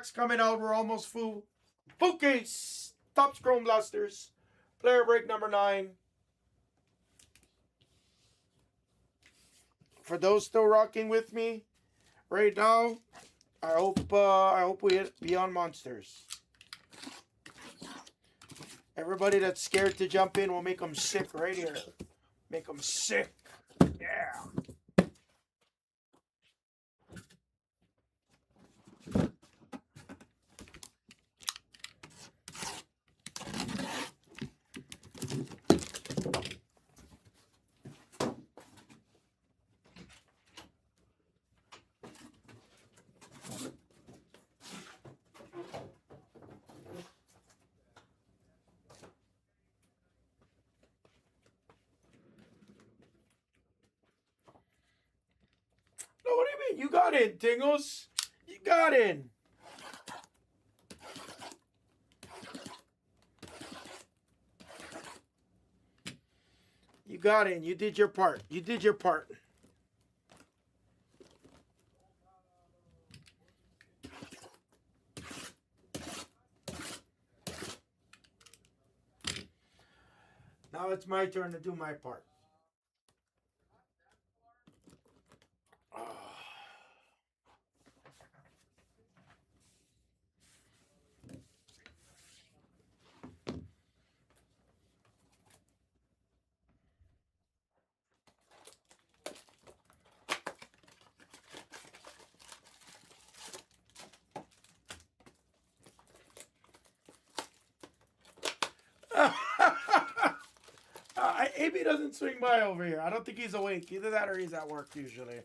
packs coming out. We're almost full. Full case. Topps Chrome Blasters. Player break number 9. For those still rocking with me right now, I hope we hit Beyond Monsters. Everybody that's scared to jump in, we'll make them sick right here. Make them sick. Yeah. No, what do you mean? You got in, Tingles. You got in. You got in. You did your part. You did your part. Now it's my turn to do my part. AB doesn't swing by over here. I don't think he's awake. Either that or he's at work usually.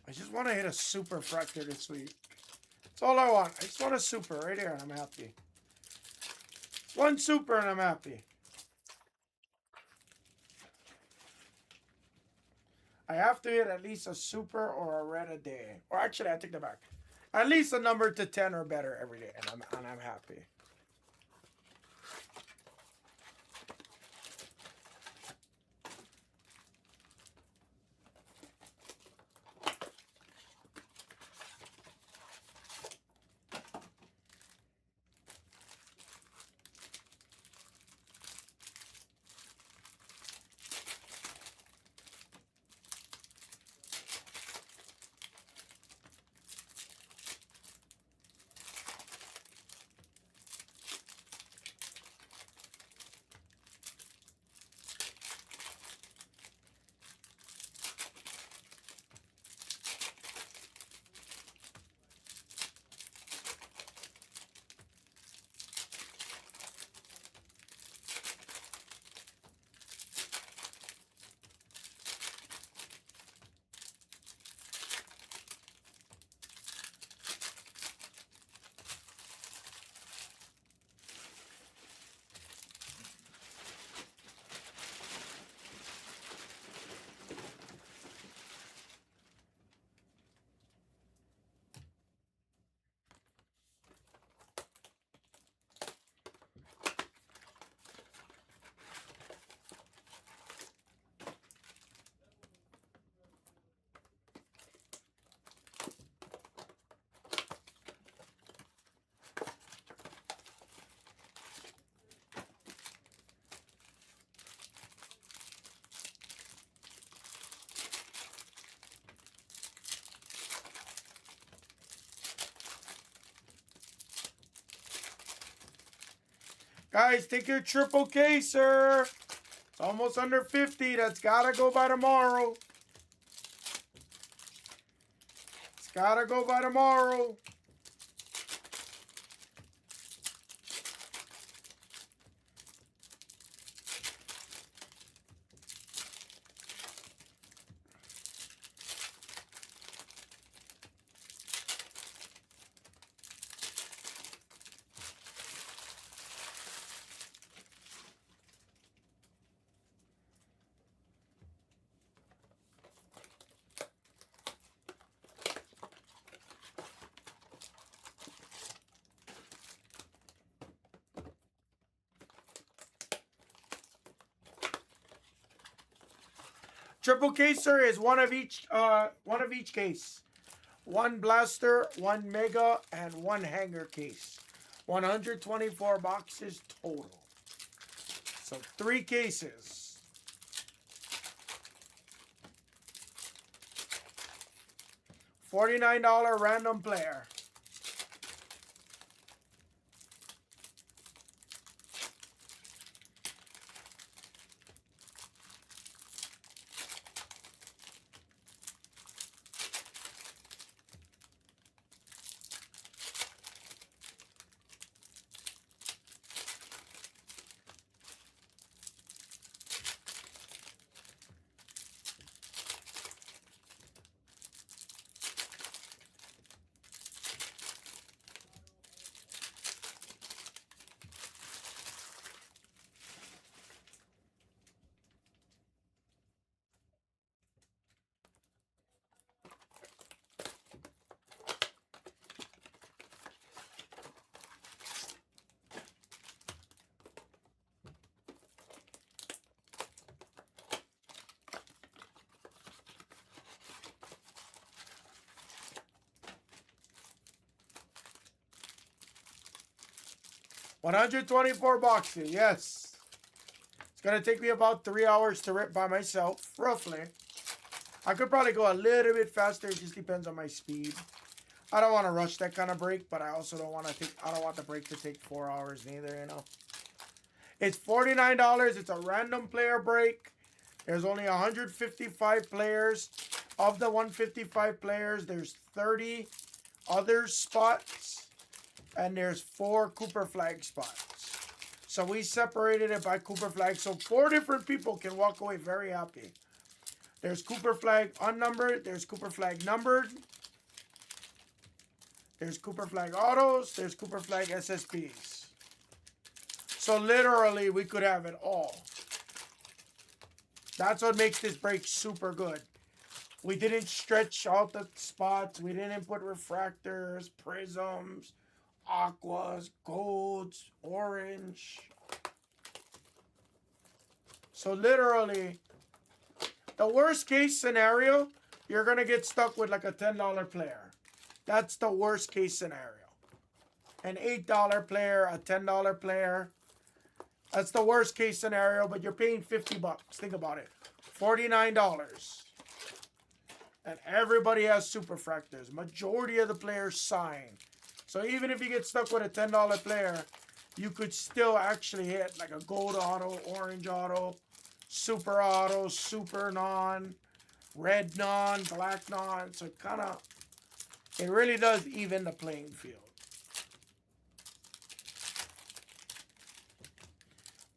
I just want to hit a super fractor this week. That's all I want. I just want a super right here and I'm happy. One super and I'm happy. I have to hit at least a super or a red a day. Or actually, I take that back. At least a number to 10 or better every day, and I'm happy. Guys, take your triple case, sir. It's almost under 50. That's got to go by tomorrow. It's got to go by tomorrow. Triple caser is one of each case. One blaster, one mega, and one hanger case. 124 boxes total. So 3 cases. $49 random player. $124 boxes, yes. It's going to take me about 3 hours to rip by myself, roughly. I could probably go a little bit faster. It just depends on my speed. I don't want to rush that kind of break, but I also don't want the break to take 4 hours neither, you know. It's $49. It's a random player break. There's only 155 players. Of the 155 players, there's 30 other spots. And there's 4 Cooper flag spots. So we separated it by Cooper flag. So 4 different people can walk away very happy. There's Cooper flag unnumbered. There's Cooper flag numbered. There's Cooper flag autos. There's Cooper flag SSBs. So literally we could have it all. That's what makes this break super good. We didn't stretch out the spots. We didn't put refractors, prisms, aquas, golds, orange. So literally, the worst case scenario, you're going to get stuck with like a $10 player. That's the worst case scenario. An $8 player, a $10 player. That's the worst case scenario, but you're paying 50 bucks. Think about it. $49. And everybody has superfractors. Majority of the players sign. So even if you get stuck with a $10 player, you could still actually hit like a gold auto, orange auto, super auto, super non, red non, black non. So it really does even the playing field.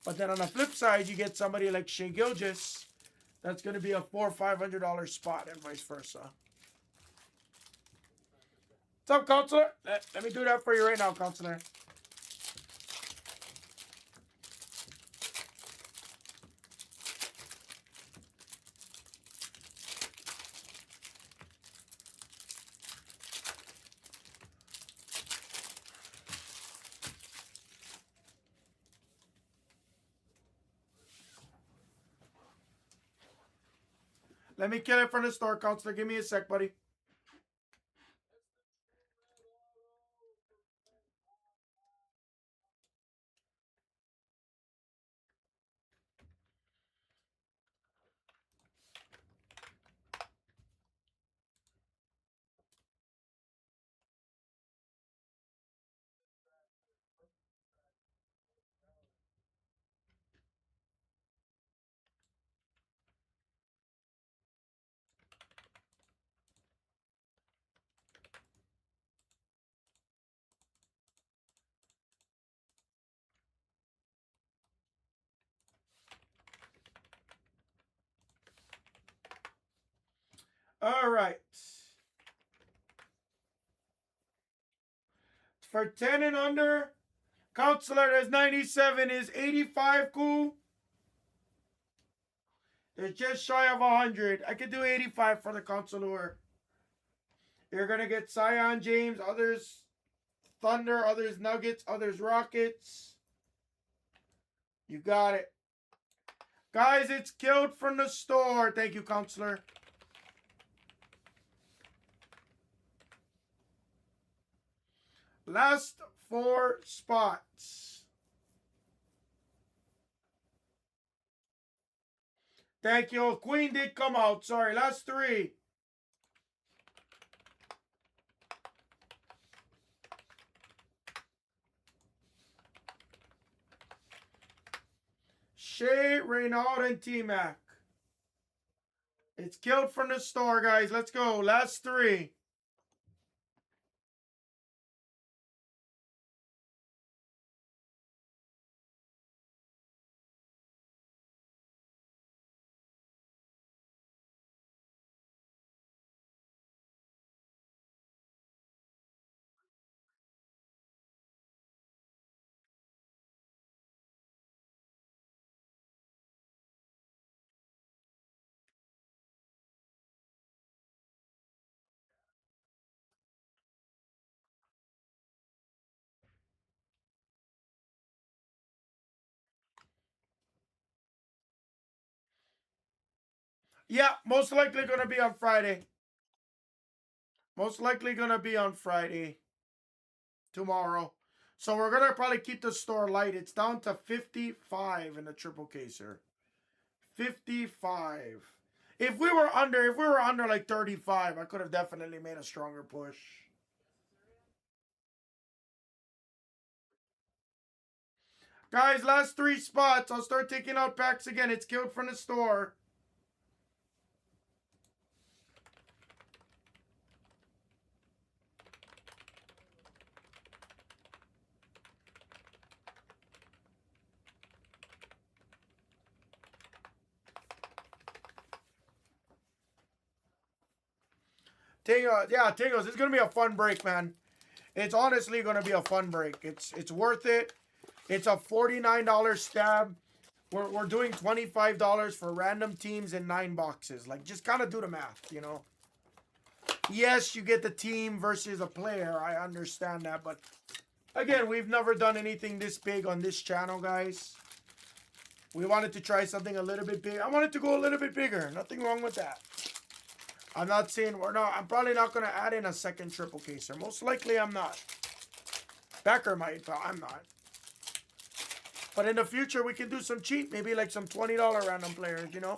But then on the flip side, you get somebody like Shea Gilgeous. That's going to be a $400 or $500 spot and vice versa. What's up, Counselor? Let me do that for you right now, Counselor. Let me kill it from the store, Counselor. Give me a sec, buddy. All right. For 10 and under, Counselor, there's 97. Is 85 cool? There's just shy of 100. I could do 85 for the Counselor. You're going to get Zion James, others Thunder, others Nuggets, others Rockets. You got it. Guys, it's killed from the store. Thank you, counselor. Last 4 spots. Thank you. Queen did come out. Sorry, last 3. Shea, Reynald, and T-Mac. It's killed from the store, guys. Let's go. Last 3. Yeah, most likely going to be on Friday. Most likely going to be on Friday. Tomorrow. So we're going to probably keep the store light. It's down to 55 in the triple caser. 55. If we were under like 35, I could have definitely made a stronger push. Guys, last 3 spots. I'll start taking out packs again. It's killed from the store. Tingles, it's going to be a fun break, man. It's honestly going to be a fun break. It's worth it. It's a $49 stab. We're doing $25 for random teams in 9 boxes. Like, just kind of do the math, you know. Yes, you get the team versus a player. I understand that. But, again, we've never done anything this big on this channel, guys. We wanted to try something a little bit big. I wanted to go a little bit bigger. Nothing wrong with that. I'm not saying I'm probably not going to add in a second triple caser. Most likely I'm not. Becker might, but I'm not. But in the future, we can do some cheap. Maybe like some $20 random players, you know.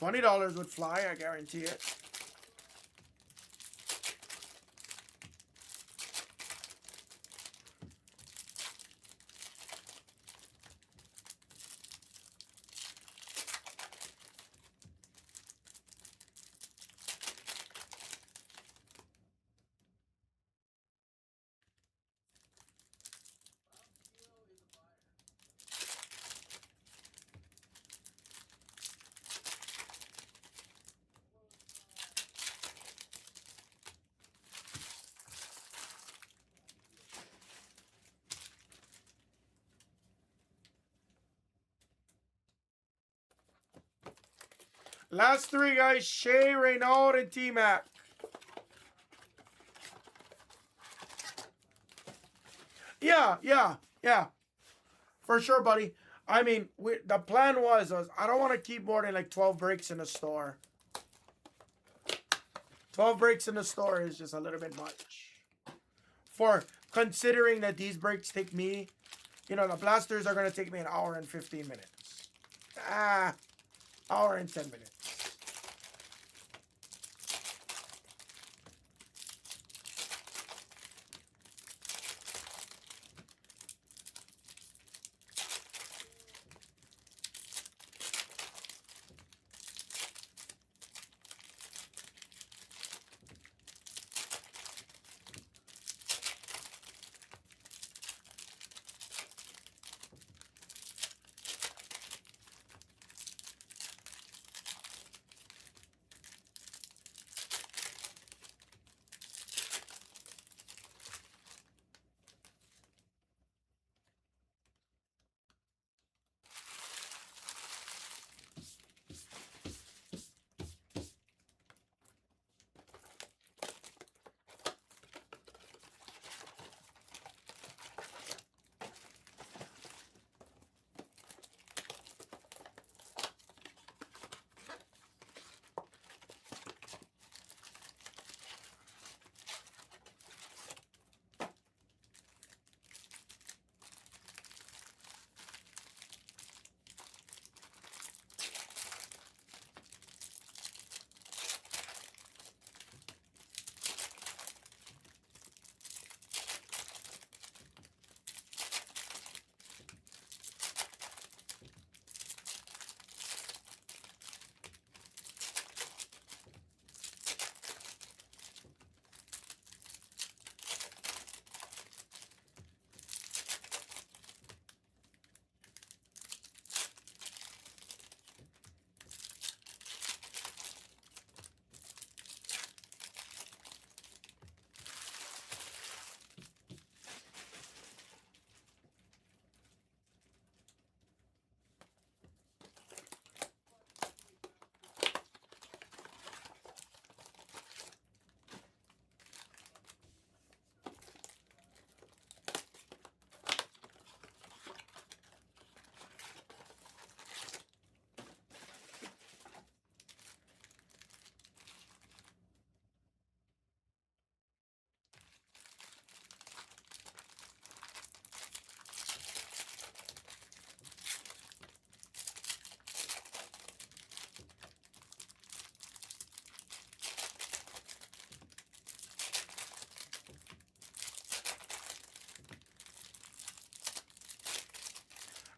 $20 would fly, I guarantee it. Last 3 guys, Shea, Reynald, and T-Mac. Yeah. For sure, buddy. I mean, the plan was I don't want to keep more than like 12 breaks in the store. 12 breaks in the store is just a little bit much. For considering that these breaks take me, you know, the blasters are going to take me an hour and 15 minutes. Hour and 10 minutes.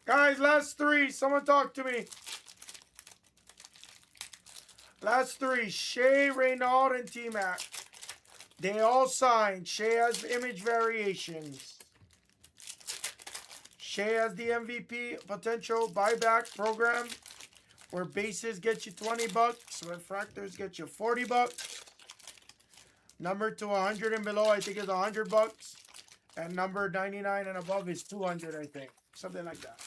Guys, last three. Someone talk to me. Last three. Shea, Reynald, and T-Mac. They all signed. Shea has image variations. Shea has the MVP potential buyback program where bases get you 20 bucks, refractors get you 40 bucks. Number to 100 and below, I think is 100 bucks. And number 99 and above is 200, I think. Something like that.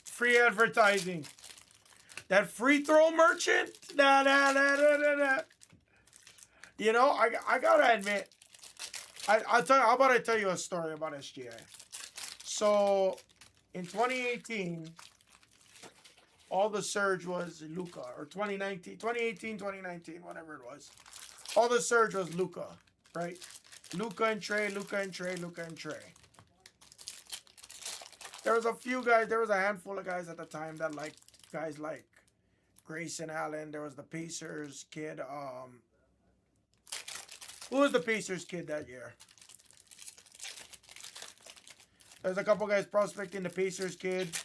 Free advertising. That free throw merchant? Nah. You know, I gotta admit, I'll tell you, how about I tell you a story about SGA? So, in 2018, all the surge was Luka, or 2018, 2019, whatever it was. All the surge was Luka, right? Luka and Trey. There was a few guys, there was a handful of guys at the time that liked guys like Grayson Allen. There was the Pacers kid. Who was the Pacers kid that year? There's a couple guys prospecting the Pacers kid.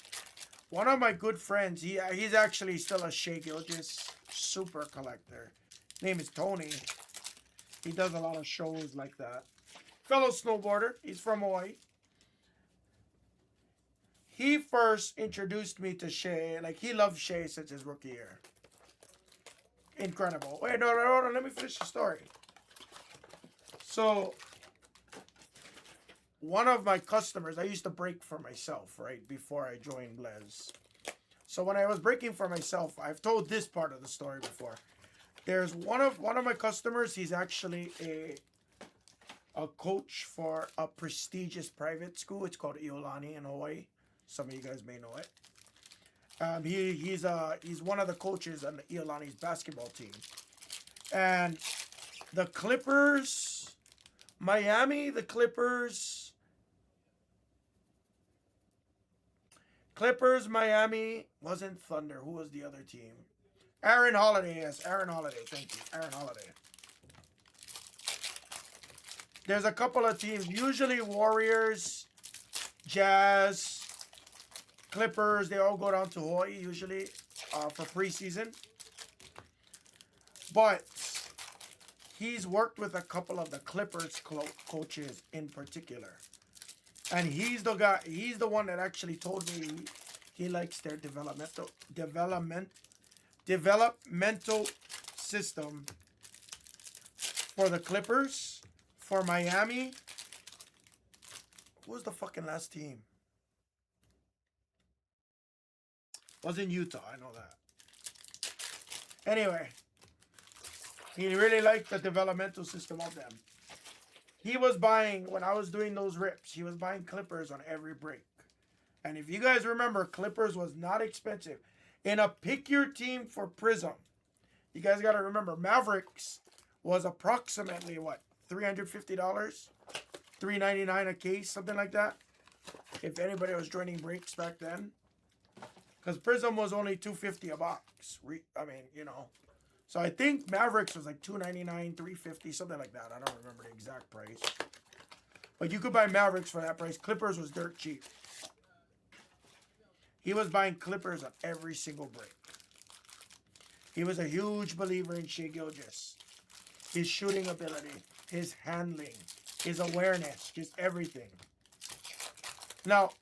One of my good friends, he's actually still a Shea Gilgeous super collector. His name is Tony. He does a lot of shows like that. Fellow snowboarder. He's from Hawaii. He first introduced me to Shea. Like, he loved Shea since his rookie year. Incredible. Wait, no, let me finish the story. So, one of my customers, I used to break for myself, right, before I joined Blez. So when I was breaking for myself, I've told this part of the story before. There's one of my customers. He's actually a coach for a prestigious private school. It's called Iolani in Hawaii. Some of you guys may know it. He's one of the coaches on the Iolani's basketball team, and the Clippers, Miami, the Clippers, Miami wasn't Thunder. Who was the other team? Aaron Holiday, yes, Aaron Holiday. Thank you, Aaron Holiday. There's a couple of teams, usually Warriors, Jazz, Clippers. They all go down to Hawaii usually for preseason. But he's worked with a couple of the Clippers coaches in particular. And he's the guy, he's the one that actually told me he likes their developmental system for the Clippers. For Miami, who was the fucking last team? Wasn't Utah, I know that. Anyway, he really liked the developmental system of them. He was buying, when I was doing those rips, he was buying Clippers on every break. And if you guys remember, Clippers was not expensive. In a pick your team for Prism, you guys got to remember, Mavericks was approximately what? $350, $3.99 a case, something like that. If anybody was joining breaks back then, because Prism was only $250 a box. I mean, you know, so I think Mavericks was like $2.99, $3.50, something like that. I don't remember the exact price, but you could buy Mavericks for that price. Clippers was dirt cheap. He was buying Clippers on every single break. He was a huge believer in Shai Gilgeous, his shooting ability, his handling, his awareness, just everything. Now,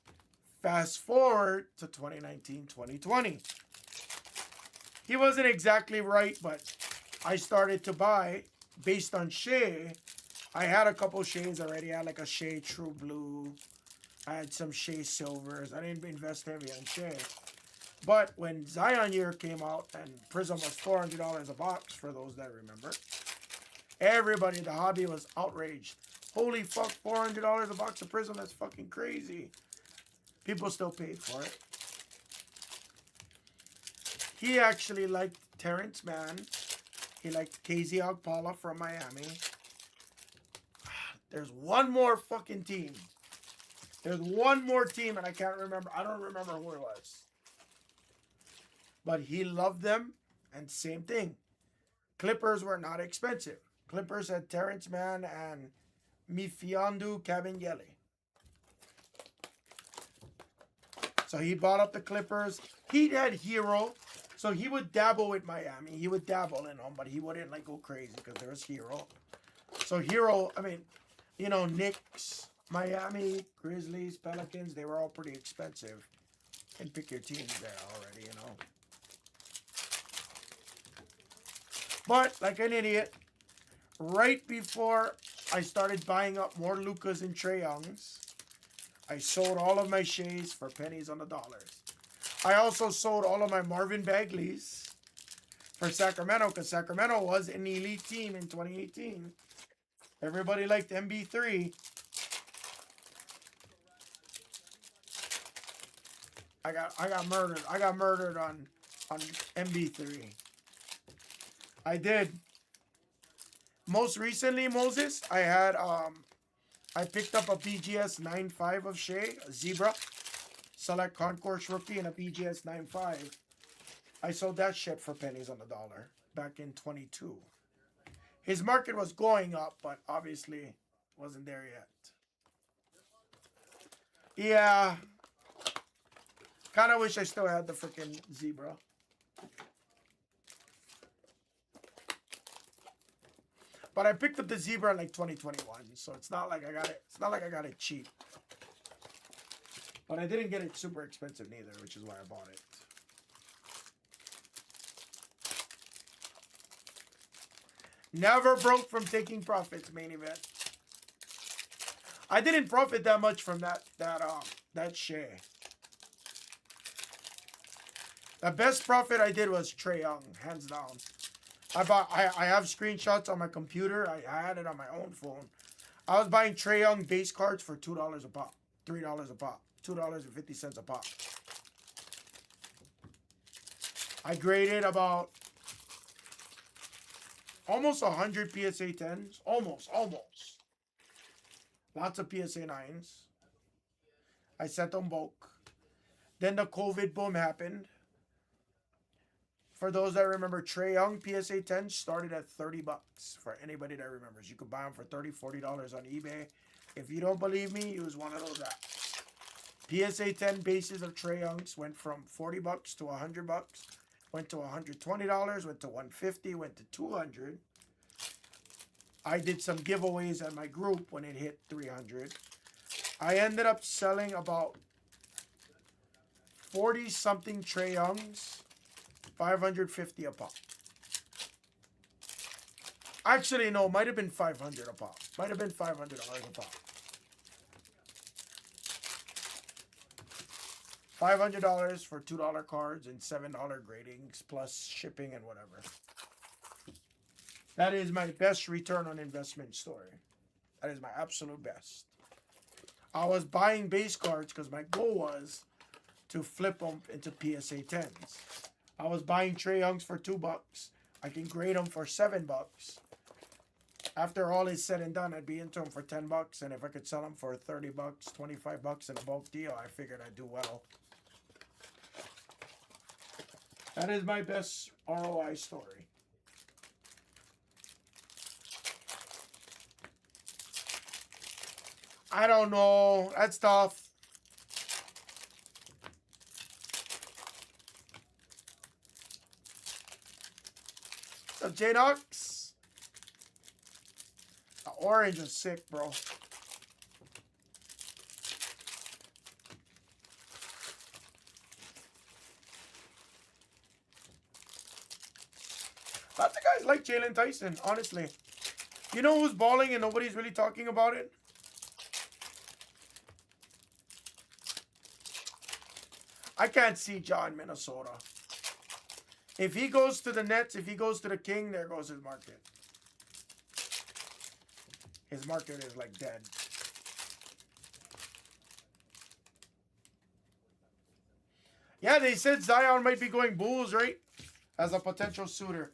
fast forward to 2019, 2020. He wasn't exactly right, but I started to buy based on Shai. I had a couple Shais already. I had like a Shai True Blue. I had some Shai Silvers. I didn't invest heavy on Shai. But when Zion year came out and Prism was $400 a box, for those that remember, everybody in the hobby was outraged. Holy fuck, $400 a box of Prism, that's fucking crazy. People still paid for it. He actually liked Terrence Mann. He liked KZ Ogpala from Miami. There's one more fucking team. There's one more team and I can't remember. I don't remember who it was. But he loved them, and same thing. Clippers were not expensive. Clippers had Terrence Mann and Mfiondu Kabengele. So he bought up the Clippers. He had Hero. So he would dabble with Miami. He would dabble in them, but he wouldn't like go crazy because there was Hero. So Hero, I mean, you know, Knicks, Miami, Grizzlies, Pelicans, they were all pretty expensive. You can pick your teams there already, you know. But like an idiot, right before I started buying up more Lucas and Trae Youngs, I sold all of my Shais for pennies on the dollars. I also sold all of my Marvin Bagleys for Sacramento because Sacramento was an elite team in 2018. Everybody liked MB3. I got murdered. I got murdered on MB3. I did. Most recently, Moses, I had I picked up a BGS 9.5 of Shai, a Zebra, Select Concourse Rookie, and a BGS 9.5. I sold that shit for pennies on the dollar back in 22. His market was going up, but obviously wasn't there yet. Yeah. Kind of wish I still had the freaking Zebra. But I picked up the Zebra in like 2021, so it's not like I got it. It's not like I got it cheap. But I didn't get it super expensive neither, which is why I bought it. Never broke from taking profits, main event. I didn't profit that much from that Shai. The best profit I did was Trae Young, hands down. I have screenshots on my computer. I had it on my own phone. I was buying Trae Young base cards for $2 a pop, $3 a pop, $2.50 a pop. I graded about almost 100 PSA 10s. Almost. Lots of PSA 9s. I sent them bulk. Then the COVID boom happened. For those that remember, Trae Young PSA 10 started at 30 bucks. For anybody that remembers, you could buy them for $30, $40 on eBay. If you don't believe me, use one of those apps. PSA 10 bases of Trae Youngs went from 40 bucks to 100 bucks, went to $120, went to 150, went to 200. I did some giveaways at my group when it hit 300. I ended up selling about 40 something Trae Youngs. 550 a pop. Actually, no, might have been 500 a pop. Might have been $500 a pop. $500 for $2 cards and $7 gradings plus shipping and whatever. That is my best return on investment story. That is my absolute best. I was buying base cards because my goal was to flip them into PSA 10s. I was buying Trae Youngs for $2. I can grade them for $7. After all is said and done, I'd be into them for $10. And if I could sell them for $30, $25 in a bulk deal, I figured I'd do well. That is my best ROI story. I don't know. That's tough. What's up, J-Nox? The orange is sick, bro. Lots of guys like Jalen Tyson, honestly. You know who's balling and nobody's really talking about it? I can't see Ja in Minnesota. If he goes to the Nets, if he goes to the King, there goes his market. His market is like dead. Yeah, they said Zion might be going Bulls, right? As a potential suitor.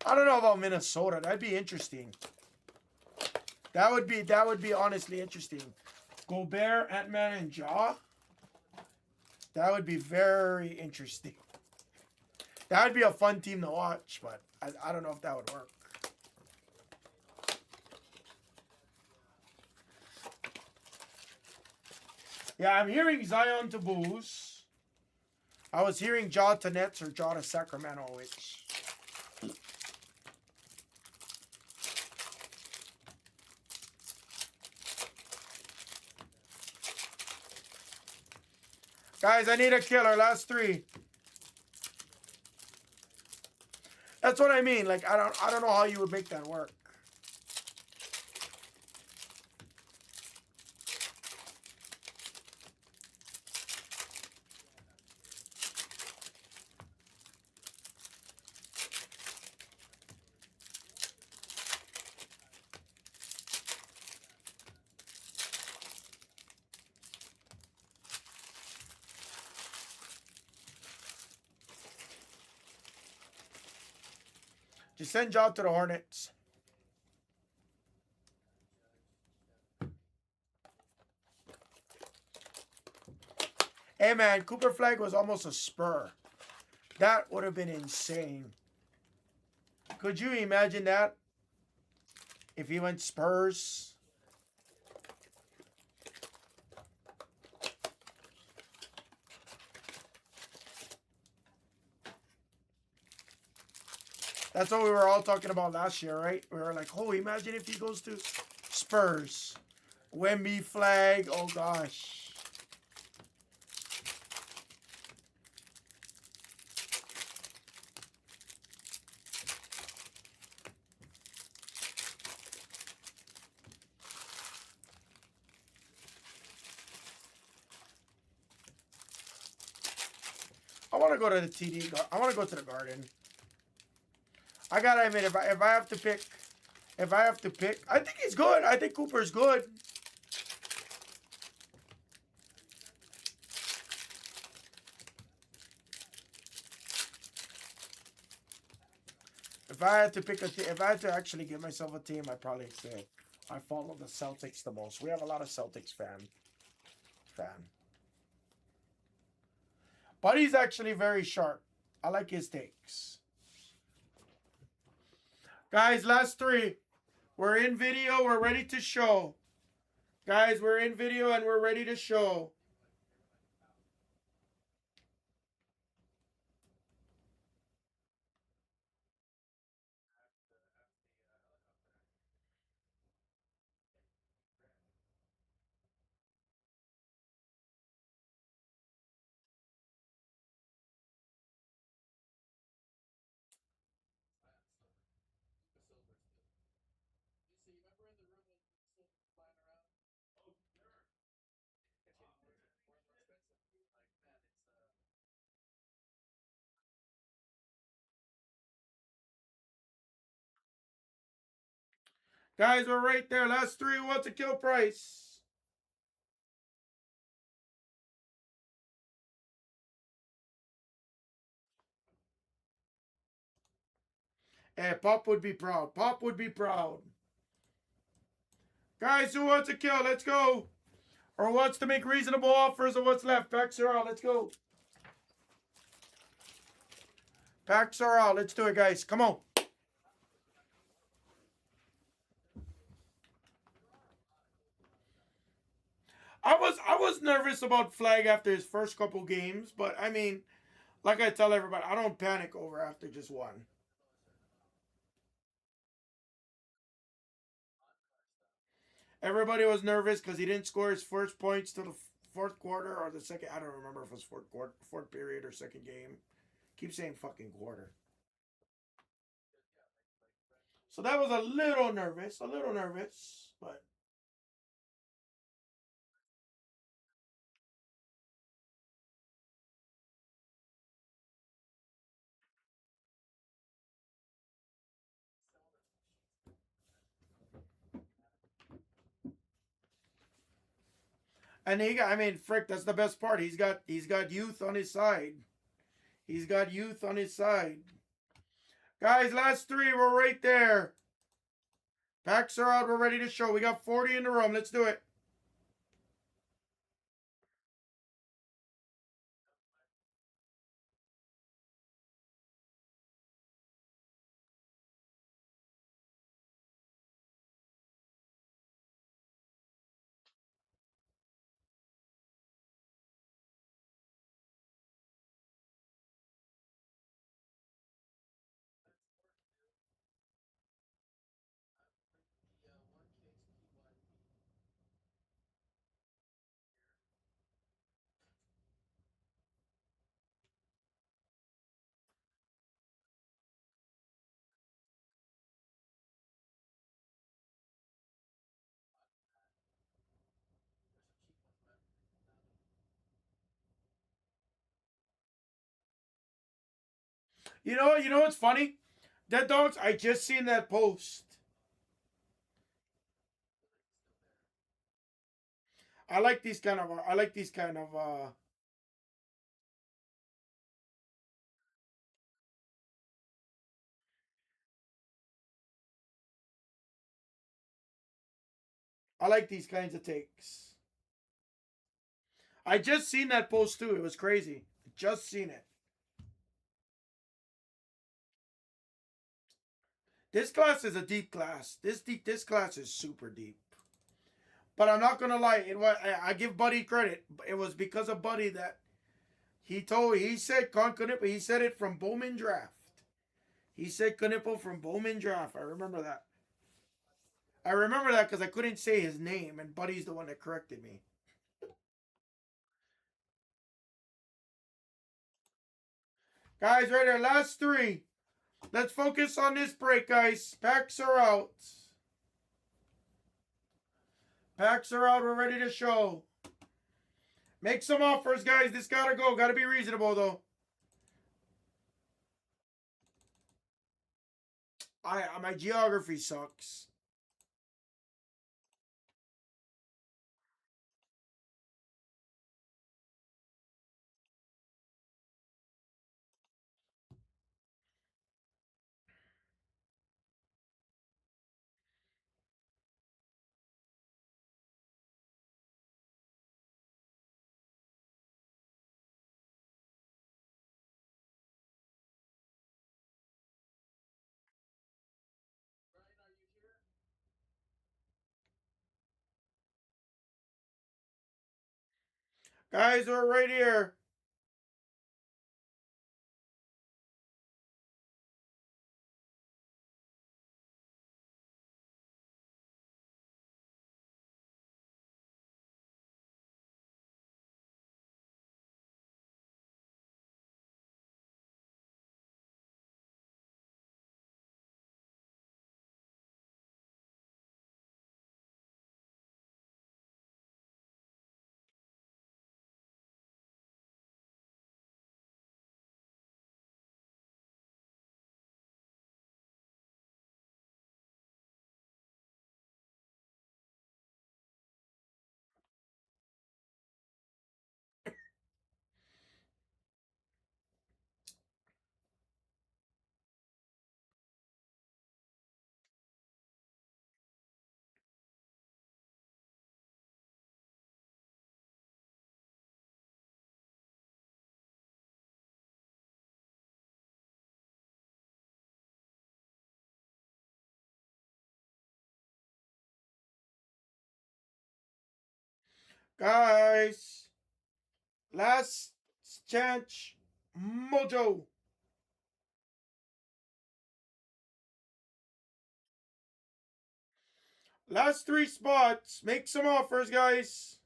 I don't know about Minnesota. That'd be interesting. That would be honestly interesting. Gobert, Ant-Man, and Ja. That would be very interesting. That would be a fun team to watch, but I don't know if that would work. Yeah, I'm hearing Zion to Bulls. I was hearing Ja to Nets or Ja to Sacramento, which... Guys, I need a killer. Last three. That's what I mean. Like, I don't know how you would make that work. Just send Ja to the Hornets. Hey, man, Cooper Flag was almost a Spur. That would have been insane. Could you imagine that? If he went Spurs. That's what we were all talking about last year, right? We were like, oh, imagine if he goes to Spurs. Wemby Flag. Oh, gosh. I want to go to the TD. I want to go to the Garden. I gotta admit, if I have to pick, I think he's good. I think Cooper's good. If I had to pick if I had to actually give myself a team, I'd probably say I follow the Celtics the most. We have a lot of Celtics fan. But he's actually very sharp. I like his takes. Guys, last three. We're in video. We're ready to show. Guys, we're in video and we're ready to show. Guys, we're right there. Last three. What's the kill price? Hey, Pop would be proud. Pop would be proud. Guys, who wants a kill? Let's go. Or wants to make reasonable offers of what's left. Packs are out. Let's go. Packs are out. Let's do it, guys. Come on. I was nervous about Flag after his first couple games, but I mean, like I tell everybody, I don't panic over after just one. Everybody was nervous because he didn't score his first points till the fourth quarter or the second. I don't remember if it was fourth period or second game. Keep saying fucking quarter. So that was a little nervous, but and he got. I mean, frick, that's the best part. He's got youth on his side. He's got youth on his side. Guys, last three, we're right there. Packs are out. We're ready to show. We got 40 in the room. Let's do it. You know what's funny? Dead Dogs, I just seen that post. I like these kind of I like these kinds of takes. I just seen that post too. It was crazy. Just seen it. This class is a deep class. This class is super deep. But I'm not gonna lie. I give Buddy credit. It was because of Buddy that he said Con Knipple. He said it from Bowman Draft. He said Knipple from Bowman Draft. I remember that. I remember that because I couldn't say his name, and Buddy's the one that corrected me. Guys, right there, last three. Let's focus on this break, guys. Packs are out. Packs are out. We're ready to show. Make some offers, guys. This gotta go. Gotta be reasonable, though. My geography sucks. Guys, we're right here. Guys, last chance. Mojo. Last three spots. Make some offers, guys.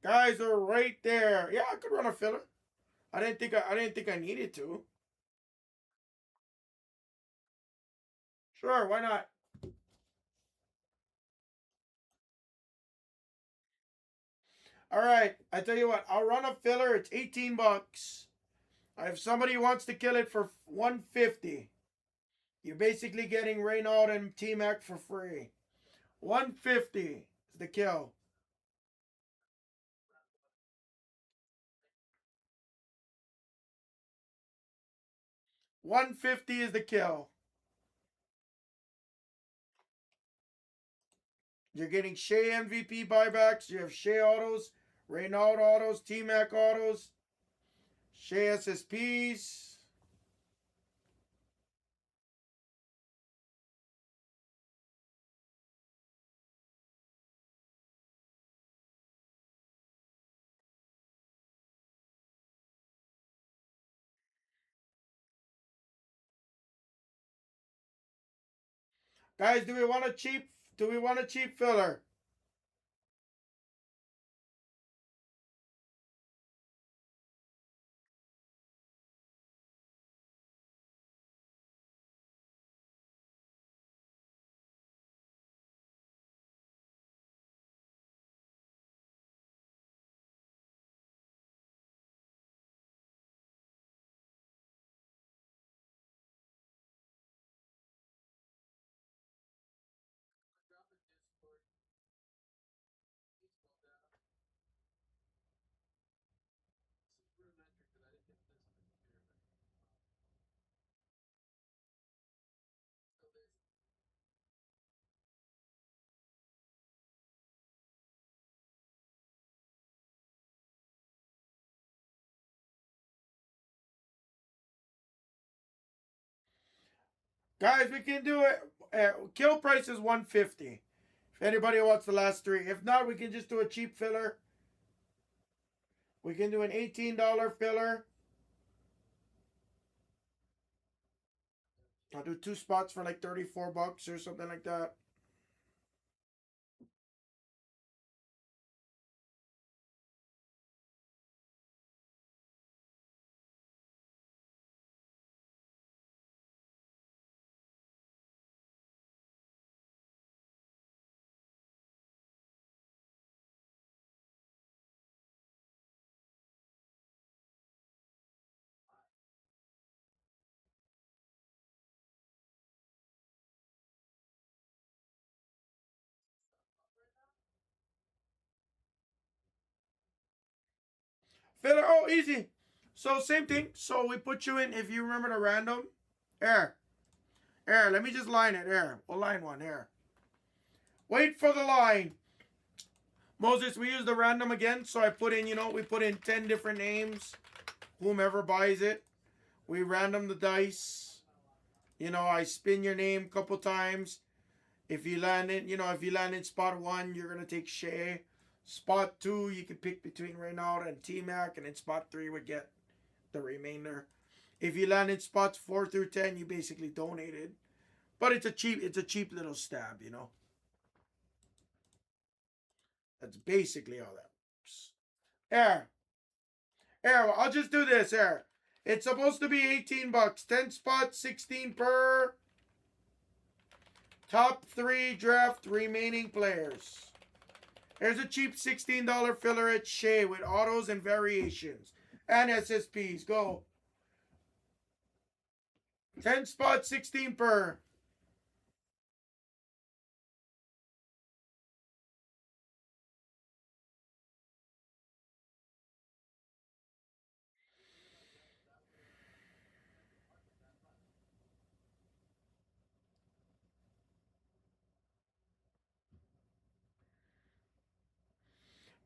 Guys are right there. Yeah, I could run a filler. I didn't think I needed to. Sure, why not? All right, I tell you what, I'll run a filler. It's 18 bucks. If somebody wants to kill it for 150, you're basically getting Reynald and T Mac for free. 150 is the kill. 150 is the kill. You're getting Shea MVP buybacks. You have Shea autos, Reynald autos, T Mac autos, Shea SSPs. Guys, do we want a cheap? Do we want a cheap filler? Guys, we can do it. Kill price is 150. If anybody wants the last three. If not, we can just do a cheap filler. We can do an $18 filler. I'll do two spots for like 34 bucks or something like that. Filler. Oh, easy. So same thing. So we put you in. If you remember the random, here, here. Let me just line it. Here, we'll line one here. Wait for the line. Moses, we use the random again. So I put in, we put in 10 different names. Whomever buys it, we random the dice. I spin your name a couple times. If you land in spot 1, you're gonna take Shea. Spot 2, you can pick between Reynald and T-Mac, and in spot 3 would get the remainder. If you land in spots 4 through 10, you basically donated. But it's a cheap little stab, That's basically all that works. Air. I'll just do this, Air. It's supposed to be 18 bucks. 10 spots, 16 per. Top 3 draft remaining players. There's a cheap $16 filler at Shea with autos and variations. And SSPs. Go. 10 spots, 16 per.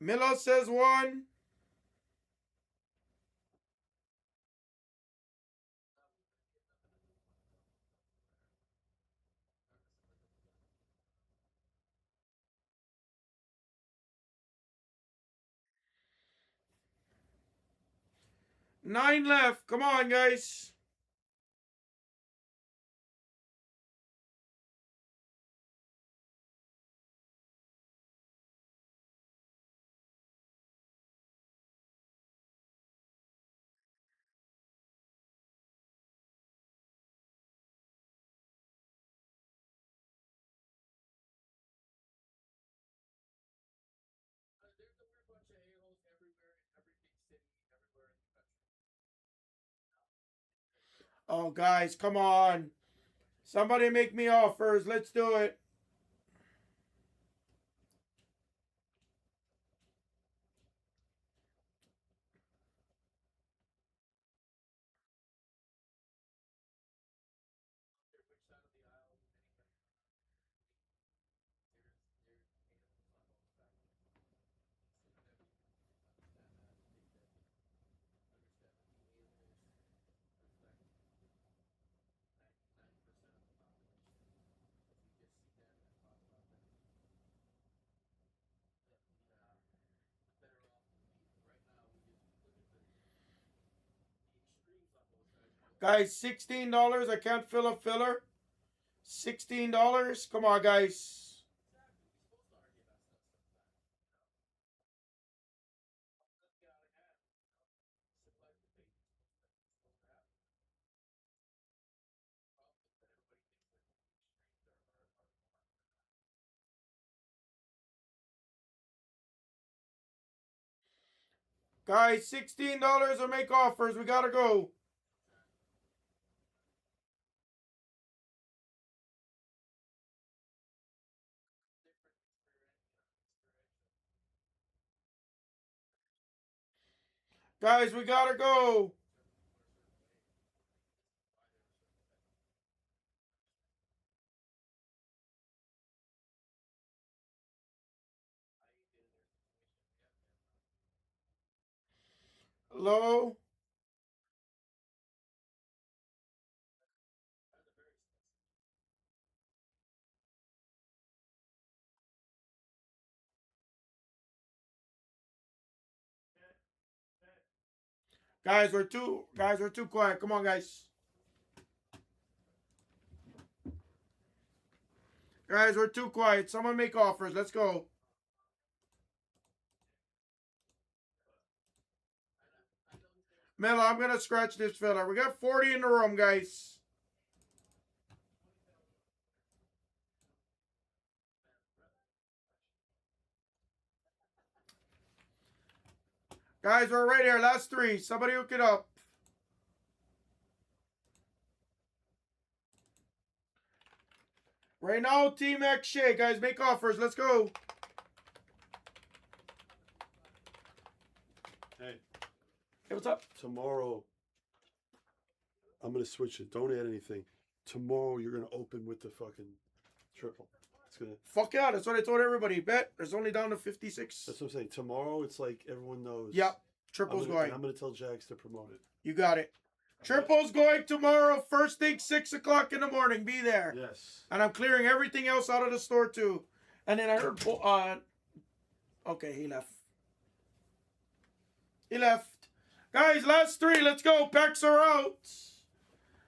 Milo says 1. Nine left. Come on, guys. Oh, guys, come on. Somebody make me offers. Let's do it. Guys, $16. I can't fill a filler. $16. Come on, guys. Guys, $16 or make offers. We gotta go. Guys, we gotta go. Hello? Guys, we're too quiet. Come on, guys. Guys, we're too quiet. Someone make offers. Let's go. Mela, I'm gonna scratch this filler. We got 40 in the room, guys. Guys, we're right here. Last 3. Somebody hook it up. Right now, Team X Shea. Guys, make offers. Let's go. Hey. Hey, what's up? Tomorrow, I'm gonna switch it. Don't add anything. Tomorrow, you're gonna open with the fucking triple. It's gonna. Fuck yeah, that's what I told everybody. Bet there's only down to 56. That's what I'm saying. Tomorrow, it's like everyone knows. Yep, triple's going. And I'm gonna tell Jax to promote it. You got it. Triple's going tomorrow, first thing, 6 o'clock in the morning. Be there. Yes. And I'm clearing everything else out of the store too. And then I heard, okay, he left. He left. Guys, last 3. Let's go. Packs are out.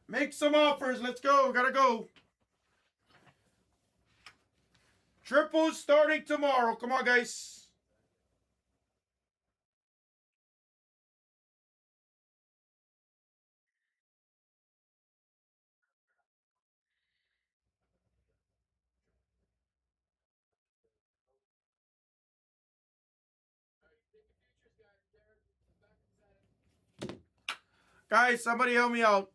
Make some offers. Let's go. Gotta go. Triple's starting tomorrow. Come on, guys. Guys, somebody help me out.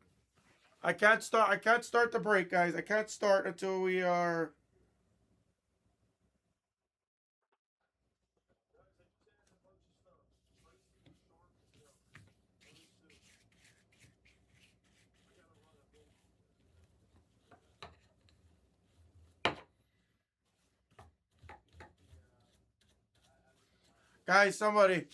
I can't start the break, guys. I can't start until we are. Guys, somebody.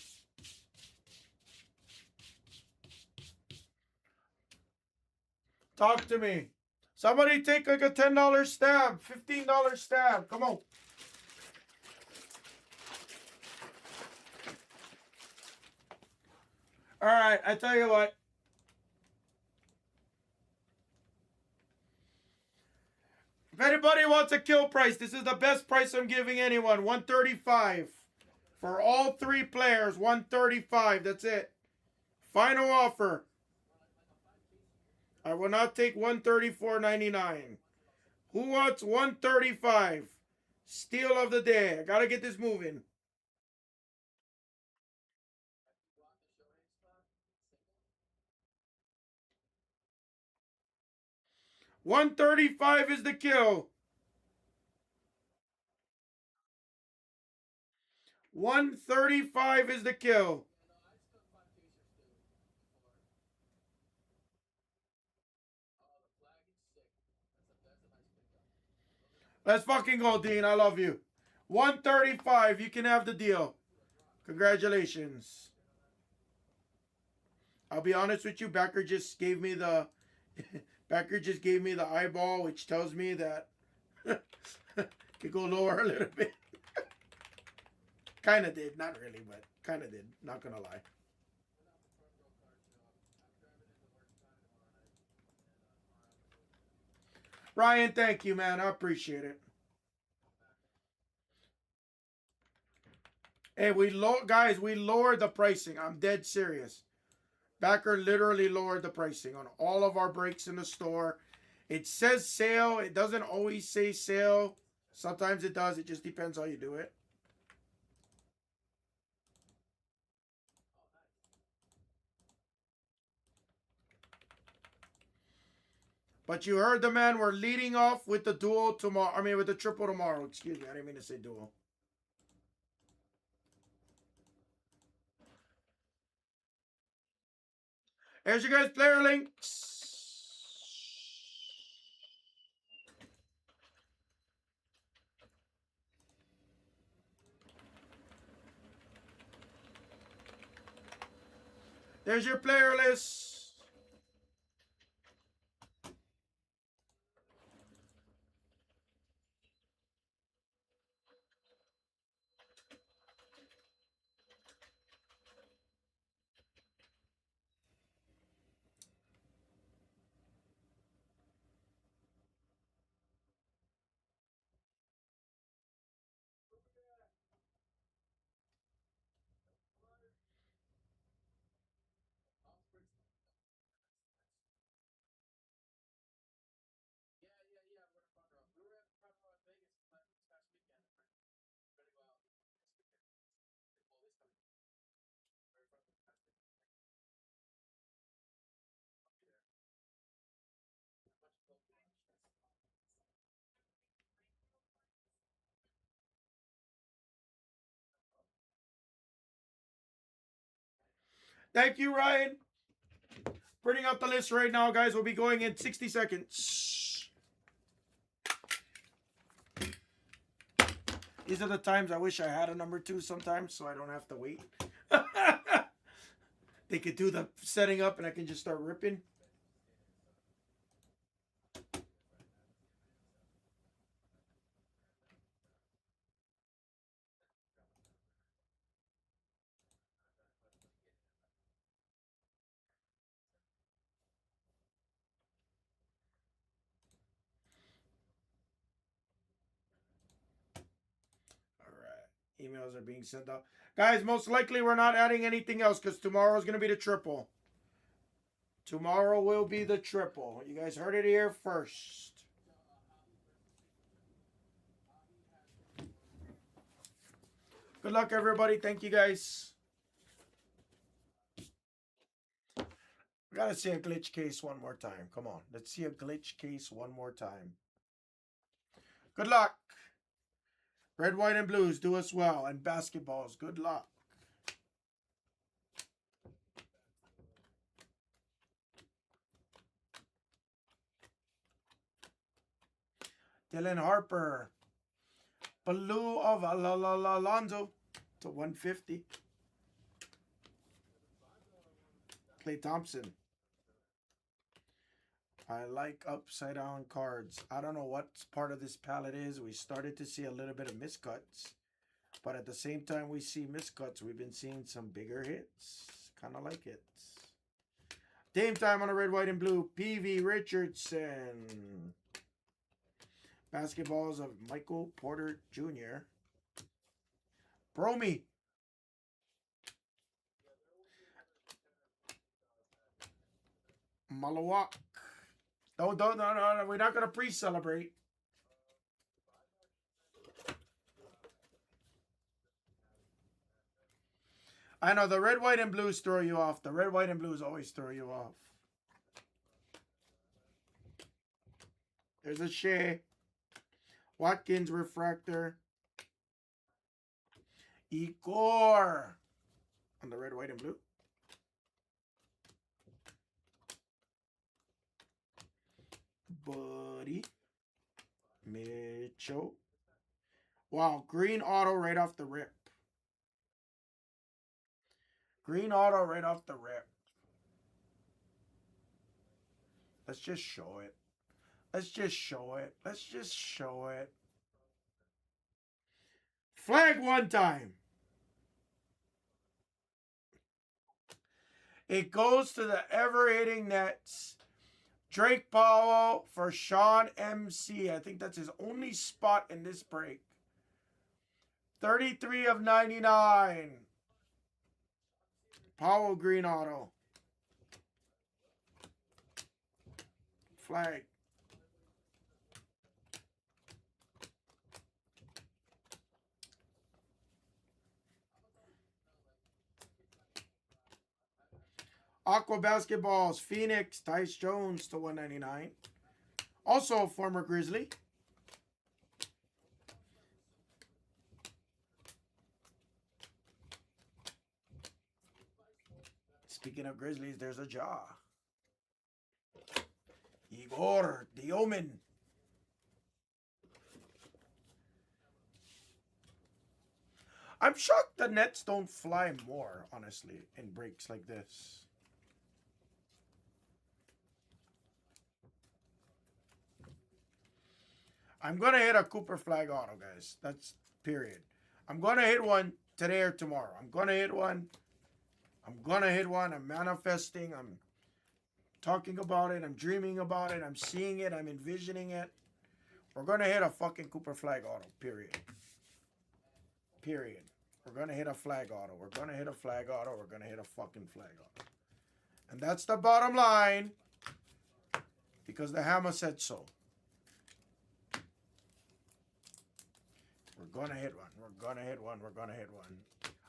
Talk to me. Somebody take like a $10 stab, $15 stab. Come on. All right, I tell you what. If anybody wants a kill price, this is the best price I'm giving anyone. 135 for all 3 players. 135. That's it. Final offer. I will not take 134.99. Who wants 135? Steal of the day. I gotta get this moving. $135 is the kill. 135 is the kill. Let's fucking go, Dean. I love you. 135. You can have the deal. Congratulations. I'll be honest with you. Becker just gave me the eyeball, which tells me that could go lower a little bit. Kind of did, not really, but kind of did. Not gonna lie. Ryan, thank you, man. I appreciate it. Hey, guys, we lowered the pricing. I'm dead serious. Backer literally lowered the pricing on all of our breaks in the store. It says sale. It doesn't always say sale. Sometimes it does. It just depends how you do it. But you heard the man. We're leading off with the dual tomorrow. I mean, with the triple tomorrow. Excuse me. I didn't mean to say dual. Here's your guys' player links. There's your player list. Thank you, Ryan. Printing out the list right now, guys. We'll be going in 60 seconds. These are the times I wish I had a number 2 sometimes so I don't have to wait. They could do the setting up and I can just start ripping. Emails are being sent out. Guys, most likely we're not adding anything else because tomorrow is going to be the triple. Tomorrow will be the triple. You guys heard it here first. Good luck, everybody. Thank you, guys. We got to see a glitch case one more time. Come on. Let's see a glitch case one more time. Good luck. Red, white, and blues do us well. And basketballs, good luck. Dylan Harper. Blue of Alonzo to 150. Klay Thompson. I like upside down cards. I don't know what part of this palette is. We started to see a little bit of miscuts. But at the same time we see miscuts, we've been seeing some bigger hits. Kind of like it. Dame time on a red, white, and blue. P.V. Richardson. Basketballs of Michael Porter Jr. Bromy. Malawak. No, we're not going to pre-celebrate. I know the red, white, and blues throw you off. The red, white, and blues always throw you off. There's a Shea. Watkins refractor. Igor on the red, white, and blue. Buddy. Mitchell. Wow, green auto right off the rip. Green auto right off the rip. Let's just show it. Let's just show it. Let's just show it. Flag one time. It goes to the ever-hitting Nets. Drake Powell for Sean MC. I think that's his only spot in this break. 33 of 99. Powell green auto. Flag. Aqua Basketballs, Phoenix, Tyce Jones to 199. Also a former Grizzly. Speaking of Grizzlies, there's a jaw. Igor, the Omen. I'm shocked the Nets don't fly more, honestly, in breaks like this. I'm going to hit a Cooper flag auto, guys. That's period. I'm going to hit one today or tomorrow. I'm going to hit one. I'm going to hit one. I'm manifesting. I'm talking about it. I'm dreaming about it. I'm seeing it. I'm envisioning it. We're going to hit a fucking Cooper flag auto, period. Period. We're going to hit a flag auto. We're going to hit a flag auto. We're going to hit a fucking flag auto. And that's the bottom line because the hammer said so. We're going to hit one. We're going to hit one. We're going to hit one.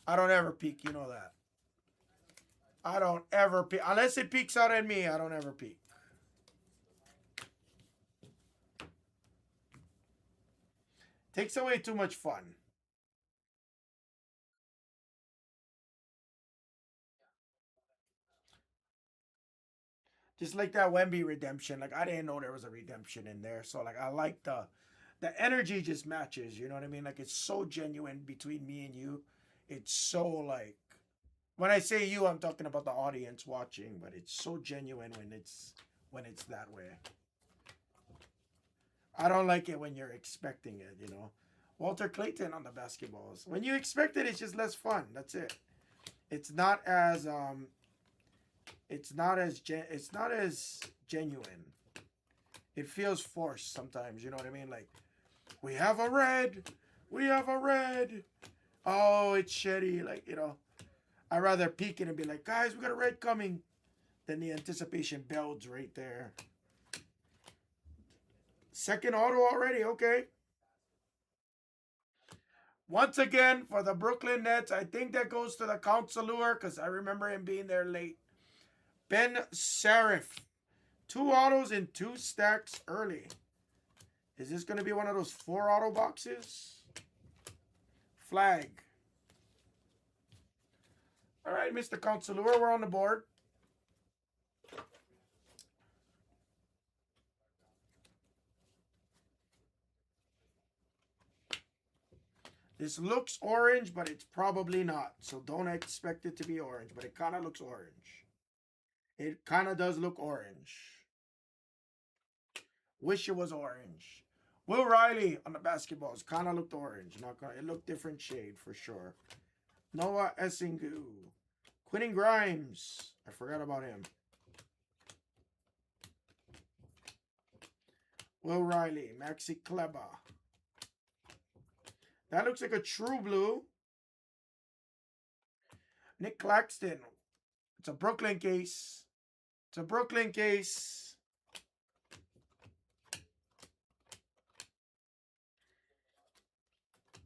I don't ever peek. You know that. I don't ever peek. Unless it peeks out at me, I don't ever peek. Takes away too much fun. Just like that Wemby redemption. Like I didn't know there was a redemption in there. So like I like the energy just matches, you know what I mean? Like it's so genuine between me and you. It's so like when I say you, I'm talking about the audience watching, but it's so genuine when it's that way. I don't like it when you're expecting it, you know. Walter Clayton on the basketballs. When you expect it, it's just less fun. That's it. It's not as it's not as genuine. It feels forced sometimes, you know what I mean? Like we have a red. We have a red. Oh, it's shitty. Like, you know, I'd rather peek it and be like, guys, we got a red coming. Then the anticipation builds right there. Second auto already. Okay. Once again, for the Brooklyn Nets, I think that goes to the counselor because I remember him being there late. Ben Serif. 2 autos in 2 stacks early. Is this going to be one of those 4 auto boxes? Flag. All right, Mr. Counselor, we're on the board. This looks orange, but it's probably not. So don't expect it to be orange, but it kind of looks orange. It kind of does look orange. Wish it was orange. Will Riley on the basketballs kind of looked orange. Not gonna, it looked different shade for sure. Noah Essingu. Quentin Grimes. I forgot about him. Will Riley. Maxi Kleber. That looks like a true blue. Nick Claxton. It's a Brooklyn case. It's a Brooklyn case.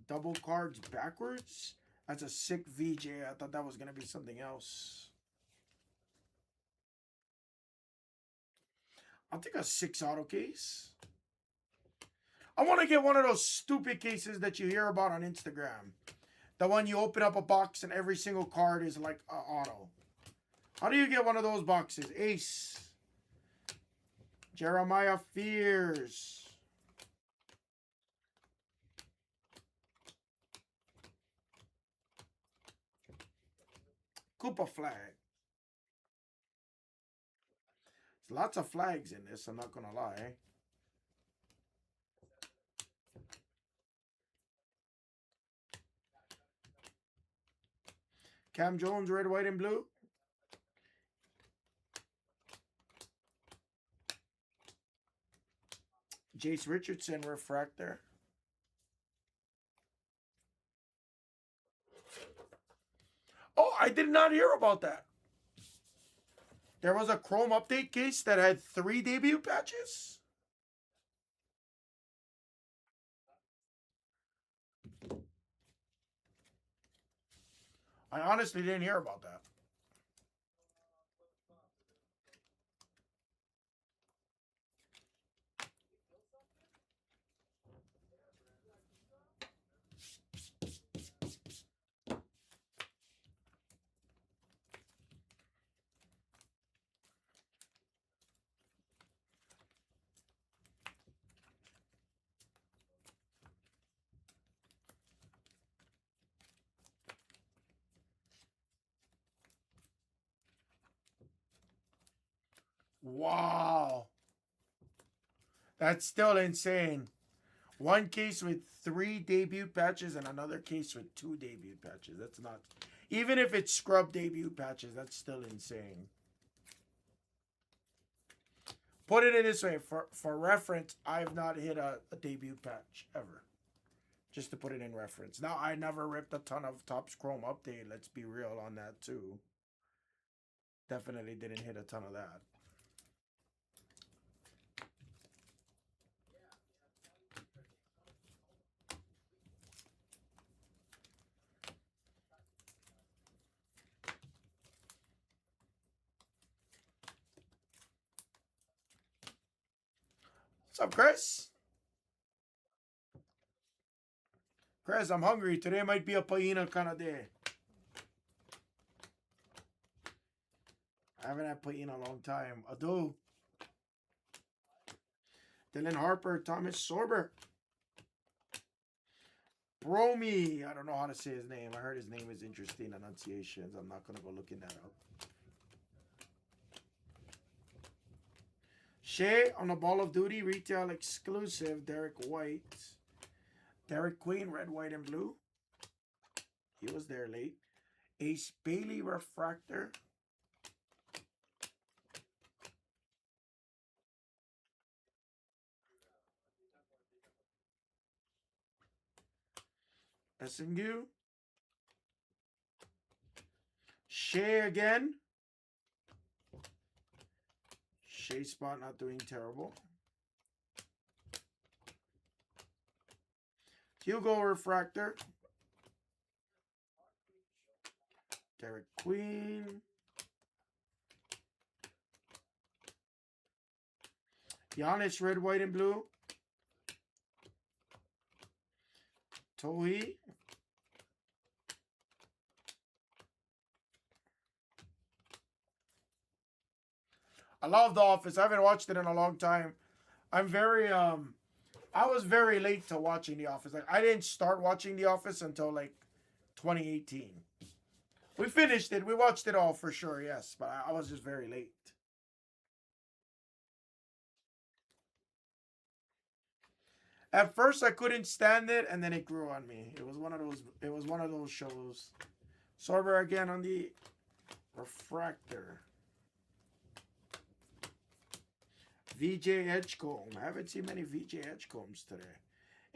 Double cards backwards. That's a sick VJ. I thought that was going to be something else. I'll take a 6 auto case. I want to get one of those stupid cases that you hear about on Instagram. The one you open up a box and every single card is like an auto. How do you get one of those boxes? Ace. Jeremiah Fears. Koopa flag. There's lots of flags in this, I'm not going to lie. Cam Jones, red, white, and blue. Jace Richardson, refractor. Oh, I did not hear about that. There was a Chrome update case that had 3 debut patches. I honestly didn't hear about that. Wow. That's still insane. One case with 3 debut patches and another case with 2 debut patches. That's not... Even if it's scrub debut patches, that's still insane. Put it in this way. For reference, I've not hit a debut patch ever. Just to put it in reference. Now, I never ripped a ton of Topps Chrome update. Let's be real on that, too. Definitely didn't hit a ton of that. What's up, Chris? Chris, I'm hungry. Today might be a paella kind of day. haven't had put in a long time. Ado. Dylan Harper, Thomas Sorber. Bromy. I don't know how to say his name. I heard his name is interesting enunciations. I'm not going to go looking that up. Shea on the Ball of Duty retail exclusive. Derek White. Derek Queen, red, white, and blue. He was there late. Ace Bailey refractor. SNU. Shea again. Shea spot not doing terrible. Hugo refractor. Derek Queen. Giannis, red, white, and blue. Tohi. I love The Office. I haven't watched it in a long time. I'm very I was very late to watching The Office. Like I didn't start watching The Office until like 2018. We finished it. We watched it all for sure, yes, but I was just very late. At first I couldn't stand it and then it grew on me. It was one of those shows. Sorber again on the refractor. VJ Edgecomb. I haven't seen many VJ Edgecombs today.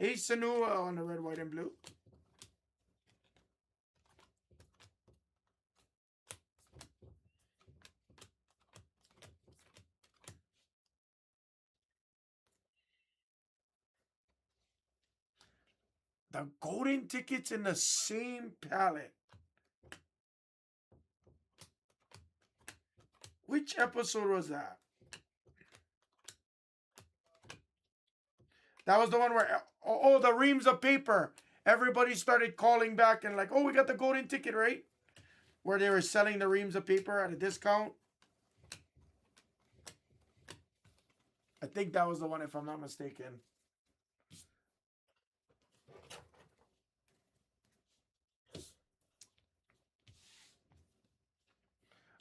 Ace Sanua on the red, white, and blue. The golden tickets in the same palette. Which episode was that? That was the one where, oh, the reams of paper. Everybody started calling back and like, oh, we got the golden ticket, right? Where they were selling the reams of paper at a discount. I think that was the one, if I'm not mistaken.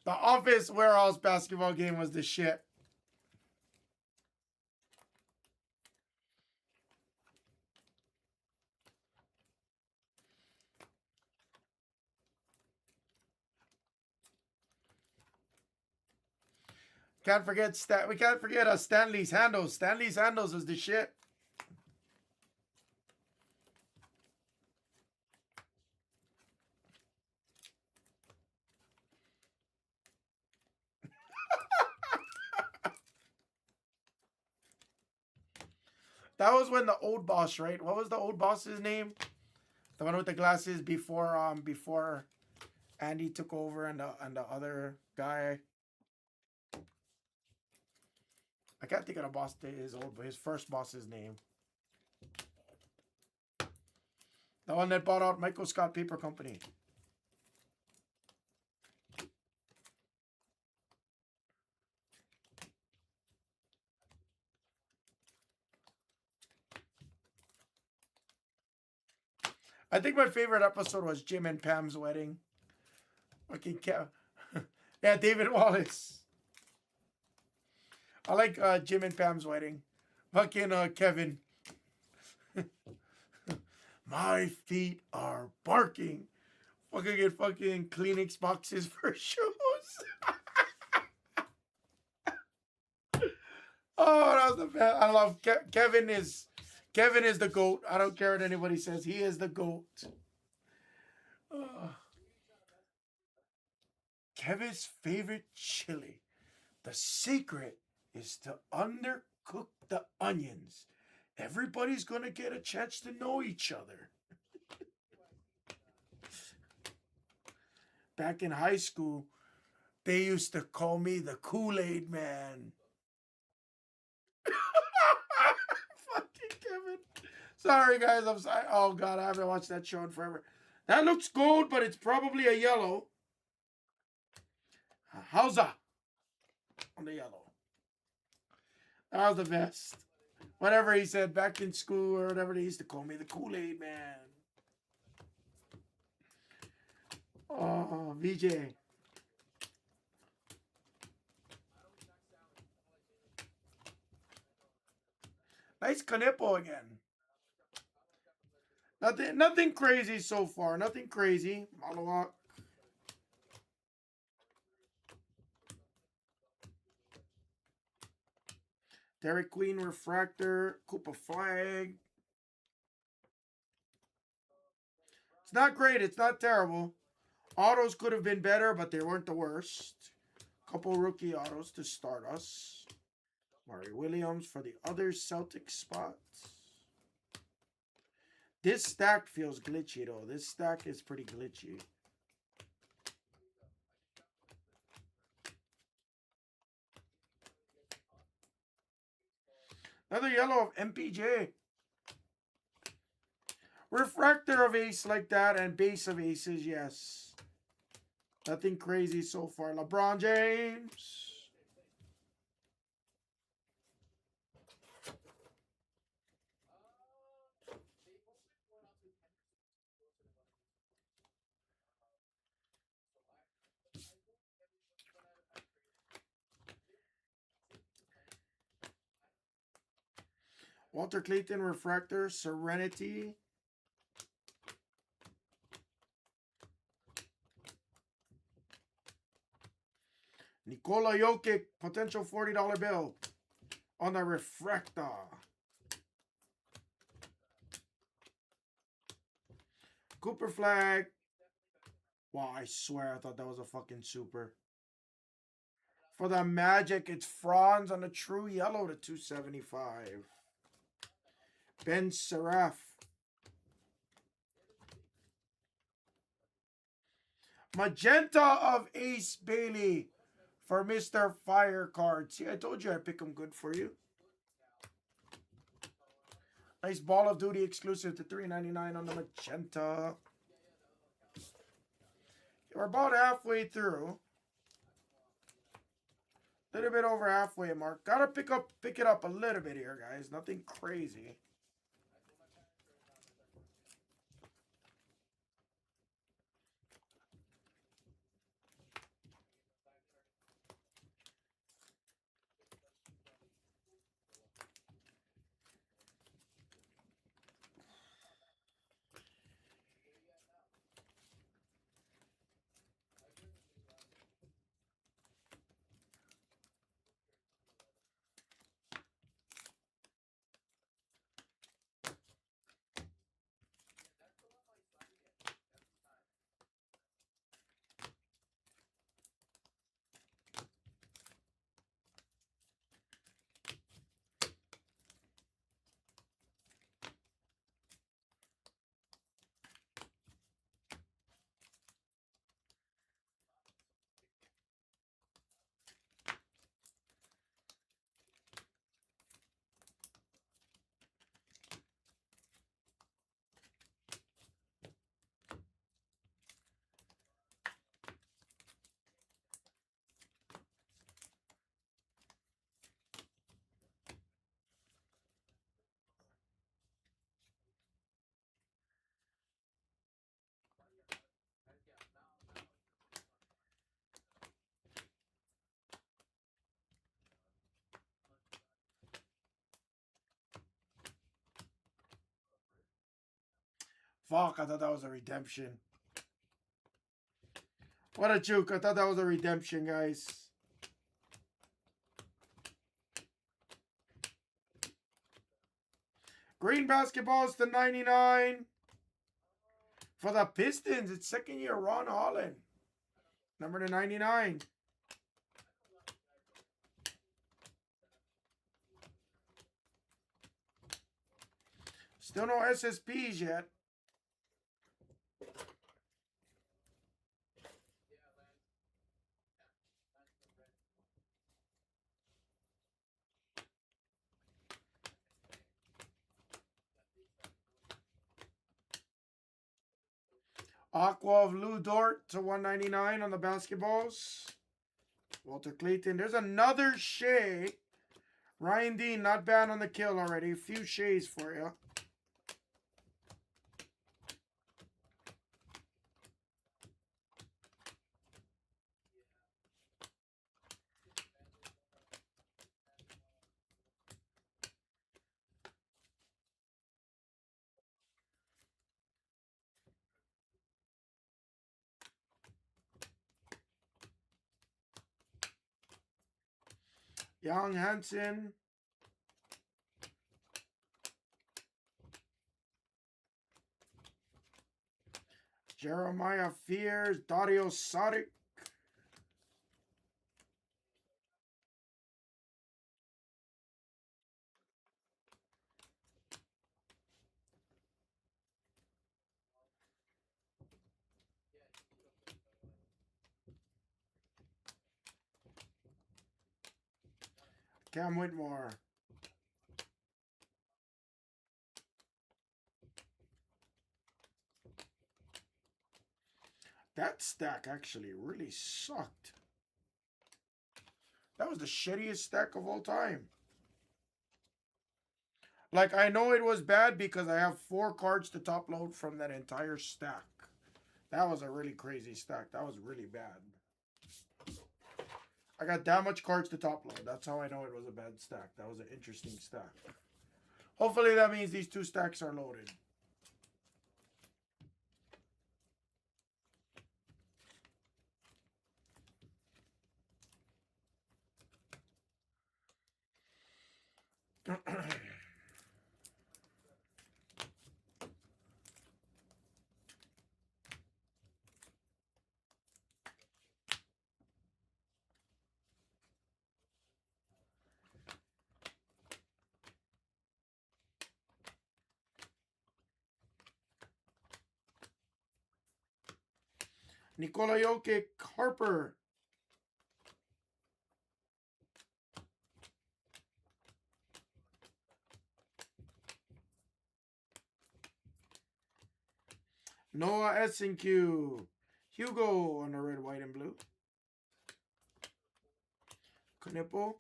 The Office Warehouse basketball game was the shit. Can't forget we can't forget Stanley's handles. Stanley's handles is the shit. That was when the old boss, right? What was the old boss's name? The one with the glasses before Andy took over and the other guy. I can't think of the boss, his first boss's name. The one that bought out Michael Scott Paper Company. I think my favorite episode was Jim and Pam's wedding. Fucking yeah, David Wallace. I like Jim and Pam's wedding. Fucking Kevin. My feet are barking. Fucking get fucking Kleenex boxes for shoes. Oh, that was the best. I love Kevin is the GOAT. I don't care what anybody says. He is the GOAT. Kevin's favorite chili. The secret is to undercook the onions. Everybody's going to get a chance to know each other. Back in high school, they used to call me the Kool-Aid Man. Fucking Kevin. Sorry, guys. I'm sorry. Oh, God. I haven't watched that show in forever. That looks gold, but it's probably a yellow. How's that? on the yellow. That was the best. Whatever he said back in school or whatever they used to call me, the Kool-Aid man. Oh, VJ. Nice Canepo again. Nothing crazy so far. Nothing crazy. Malawak. Derek Queen Refractor. Koopa Flag. It's not great. It's not terrible. Autos could have been better, but they weren't the worst. Couple rookie autos to start us. Murray Williams for the other Celtic spots. This stack feels glitchy, though. This stack is pretty glitchy. Another yellow of MPJ. Refractor of ace like that and base of aces, yes. Nothing crazy so far. LeBron James. Walter Clayton Refractor, Serenity. Nikola Jokic, potential $40 bill on the Refractor. Cooper Flag. Wow, I swear I thought that was a fucking super. For the Magic, it's Franz on the true yellow to 275. Ben Seraph. Magenta of Ace Bailey for Mr. Fire Card. See, I told you I pick them good for you. Nice Ball of Duty exclusive to $3.99 on the Magenta. We're about halfway through. A little bit over halfway mark. Gotta pick it up a little bit here, guys. Nothing crazy. Fuck, I thought that was a redemption. What a juke. I thought that was a redemption, guys. Green basketballs to 99. For the Pistons, it's second year Ron Holland. Number to 99. Still no SSPs yet. Aqua of Lou Dort to 199 on the basketballs. Walter Clayton. There's another Shea. Ryan Dean, not bad on the kill already. A few Shays for you. Young Hansen. Jeremiah Fears. Dario Saric. Cam Whitmore. That stack actually really sucked. That was the shittiest stack of all time. Like, I know it was bad because I have 4 cards to top load from that entire stack. That was a really crazy stack. That was really bad. I got that much cards to top load. That's how I know it was a bad stack. That was an interesting stack. Hopefully that means these 2 stacks are loaded. Nikola Jokic, Harper. Noah Essenque. Hugo on the red, white, and blue. Knipple.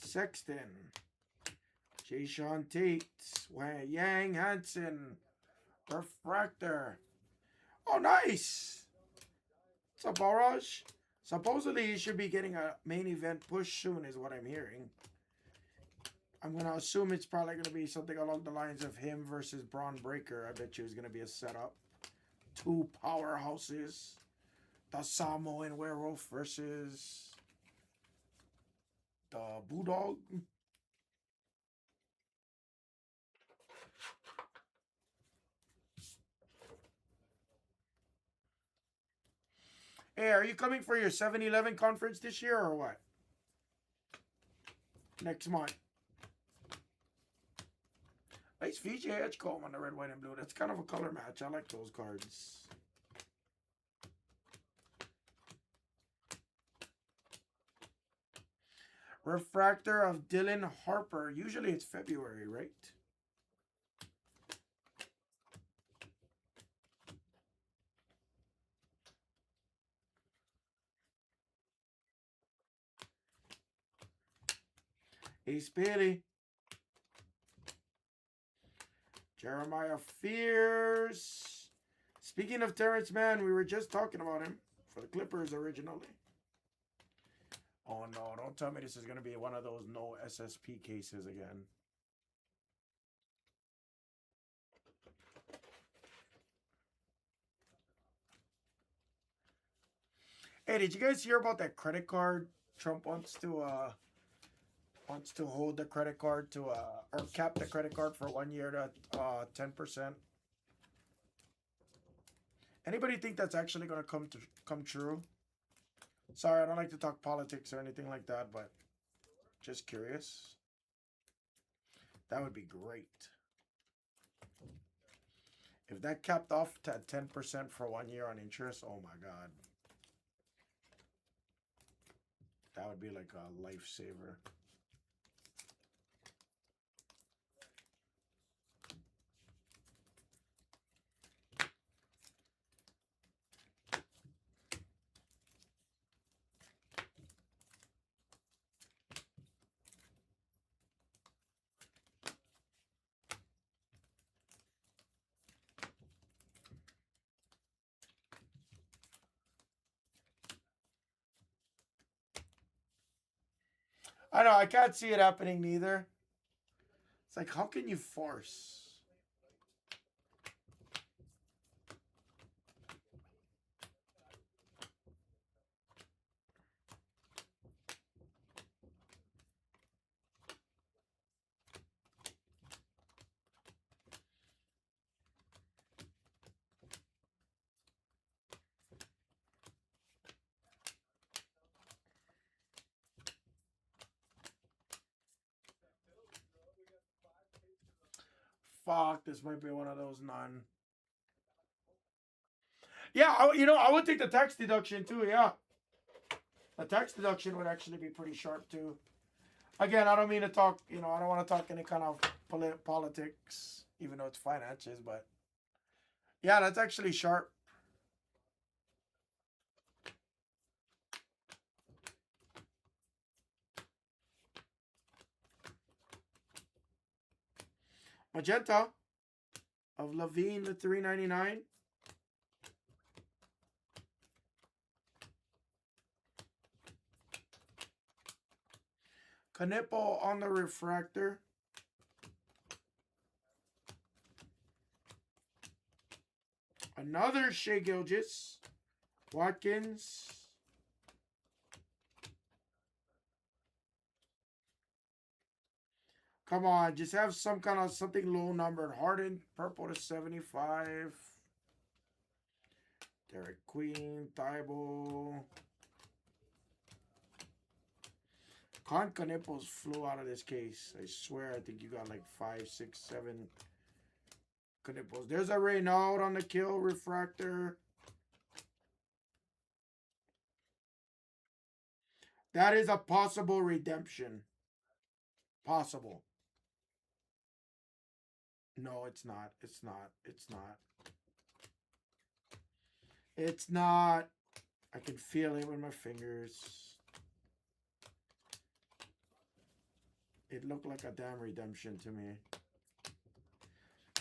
Sexton. Jayshawn Tate. Yang Hansen. Refractor. Oh, nice. What's up, Barrage? Supposedly he should be getting a main event push soon is what I'm hearing. I'm going to assume it's probably going to be something along the lines of him versus Braun Breaker. I bet you it's going to be a setup. 2 powerhouses. The Samoan Werewolf versus the Bulldog. Hey, are you coming for your 7-Eleven conference this year or what? Next month. Nice VJ Edgecombe on the red, white, and blue. That's kind of a color match. I like those cards. Refractor of Dylan Harper. Usually it's February, right? Ace Bailey. Jeremiah Fears. Speaking of Terrence Mann, we were just talking about him for the Clippers originally. Oh no, don't tell me this is going to be one of those no SSP cases again. Hey, did you guys hear about that credit card? Trump wants to hold the credit card to or cap the credit card for 1 year to 10%. Anybody think that's actually going to come true? Sorry, I don't like to talk politics or anything like that, but just curious. That would be great. If that capped off to 10% for 1 year on interest, oh my God. That would be like a lifesaver. I know, I can't see it happening neither. It's like, how can you force? Fuck, this might be one of those none. Yeah, I would take the tax deduction too, yeah. The tax deduction would actually be pretty sharp too. Again, I don't mean to talk, I don't want to talk any kind of politics, even though it's finances, but yeah, that's actually sharp. Magenta of Levine, the 399. Kanipo on the refractor. Another Shea Gilgis. Watkins. Come on, just have some kind of something low numbered. Harden, purple to 75. Derek Queen, Thibault. Con Canipos flew out of this case. I swear, I think you got like 5, 6, 7 Canipos. There's a Reynaud on the kill refractor. That is a possible redemption. Possible. No, it's not. It's not. It's not. It's not. I can feel it with my fingers. It looked like a damn redemption to me.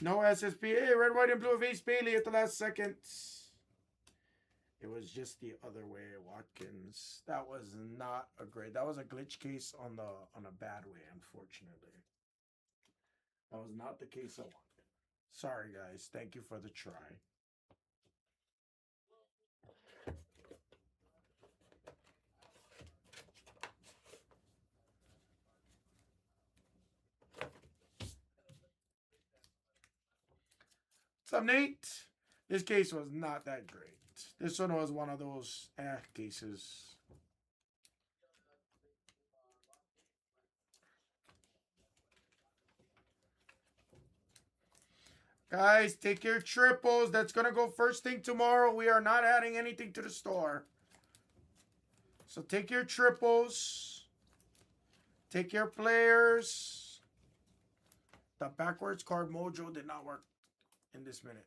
No SSP. Hey, red, white, and blue of Ace Bailey at the last second. It was just the other way, Watkins. That was not a great. That was a glitch case on a bad way, unfortunately. That was not the case I wanted. Sorry, guys. Thank you for the try. What's up, Nate? This case was not that great. This one was one of those cases. Guys, take your triples. That's going to go first thing tomorrow. We are not adding anything to the store. So take your triples. Take your players. The backwards card mojo did not work in this minute.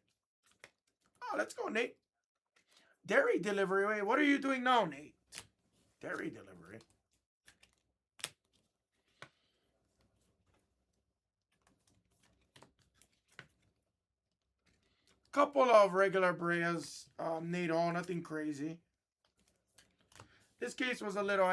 Oh, let's go, Nate. Dairy delivery. Wait, what are you doing now, Nate? Dairy delivery. Couple of regular Breas. Nate, all nothing crazy. This case was a little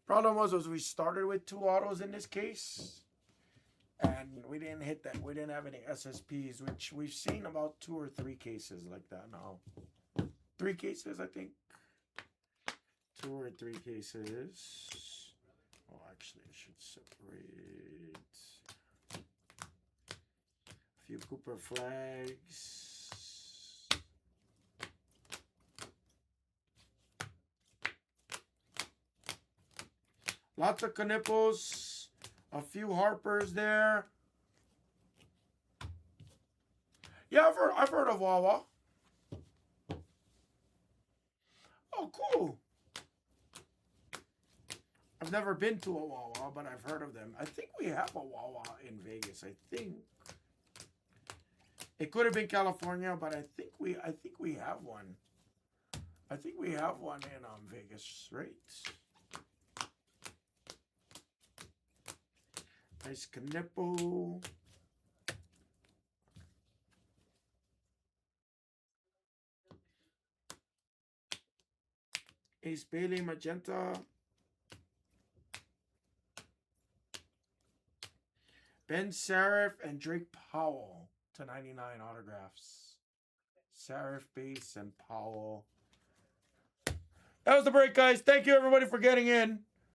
Problem was we started with 2 autos in this case. And we didn't hit that. We didn't have any SSPs, which we've seen about 2 or 3 cases like that now. 3 cases, I think. 2 or 3 cases. Oh, actually, I should separate. A few Cooper flags. Lots of Canipos. A few Harpers there. Yeah, I've heard of Wawa. Oh, cool. I've never been to a Wawa, but I've heard of them. I think we have a Wawa in Vegas. I think it could have been California, but I think we have one. I think we have one in Vegas, right? Nice Canepo. Ace Bailey Magenta. Ben Serif and Drake Powell to 99 autographs. Serif base and Powell. That was the break, guys. Thank you, everybody, for getting in.